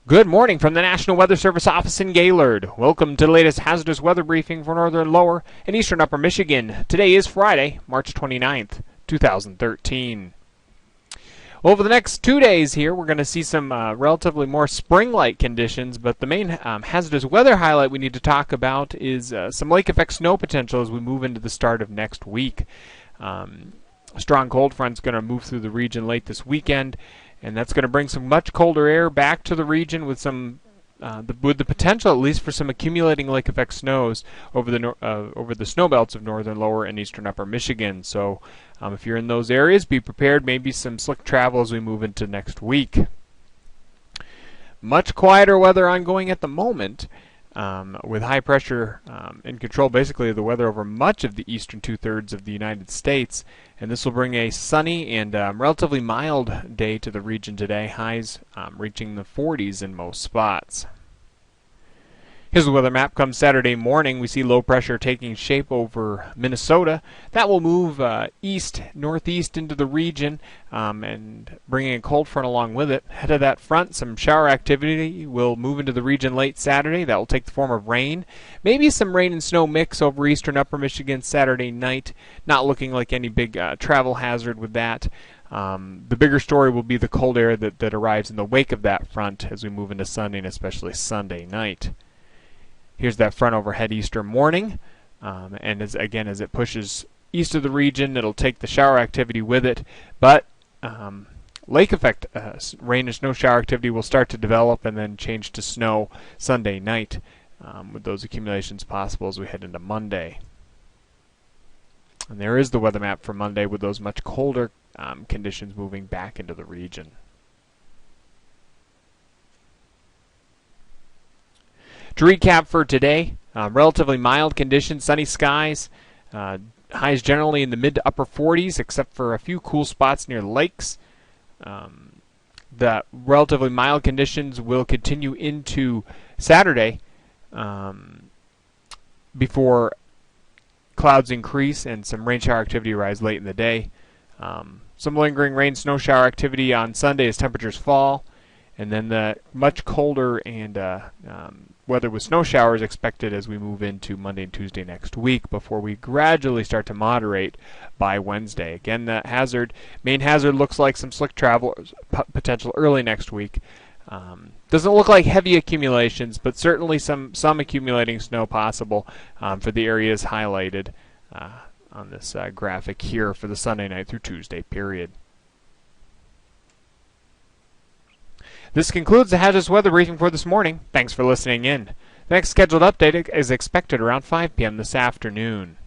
Good morning from the National Weather Service office in Gaylord. Welcome to the latest hazardous weather briefing for northern lower and eastern upper Michigan. Today is Friday, March 29th, 2013. Over the next 2 days here, we're going to see some relatively more spring-like conditions, but the main hazardous weather highlight we need to talk about is some lake effect snow potential as we move into the start of next week. A strong cold front's going to move through the region late this weekend, and that's going to bring some much colder air back to the region with some with the potential at least for some accumulating lake effect snows over the snow belts of northern lower and eastern upper Michigan. So if you're in those areas, be prepared. Maybe some slick travel as we move into next week. Much quieter weather ongoing at the moment, with high pressure in control basically of the weather over much of the eastern two-thirds of the United States. And this will bring a sunny and relatively mild day to the region today, highs reaching the 40s in most spots. Here's the weather map. Come Saturday morning, we see low pressure taking shape over Minnesota. That will move east-northeast into the region and bringing a cold front along with it. Ahead of that front, some shower activity will move into the region late Saturday. That will take the form of rain. Maybe some rain and snow mix over eastern upper Michigan Saturday night. Not looking like any big travel hazard with that. The bigger story will be the cold air that arrives in the wake of that front as we move into Sunday and especially Sunday night. Here's that front overhead Easter morning, and as it pushes east of the region, it'll take the shower activity with it, but lake effect rain and snow shower activity will start to develop and then change to snow Sunday night, with those accumulations possible as we head into Monday. And there is the weather map for Monday with those much colder conditions moving back into the region. To recap for today, relatively mild conditions, sunny skies, highs generally in the mid to upper 40s except for a few cool spots near lakes. The relatively mild conditions will continue into Saturday before clouds increase and some rain shower activity rise late in the day. Some lingering rain snow shower activity on Sunday as temperatures fall, and then the much colder and weather with snow showers expected as we move into Monday and Tuesday next week before we gradually start to moderate by Wednesday. Again, the main hazard looks like some slick travel potential early next week. Doesn't look like heavy accumulations, but certainly some accumulating snow possible for the areas highlighted on this graphic here for the Sunday night through Tuesday period. This concludes the hazardous weather briefing for this morning. Thanks for listening in. The next scheduled update is expected around 5 p.m. this afternoon.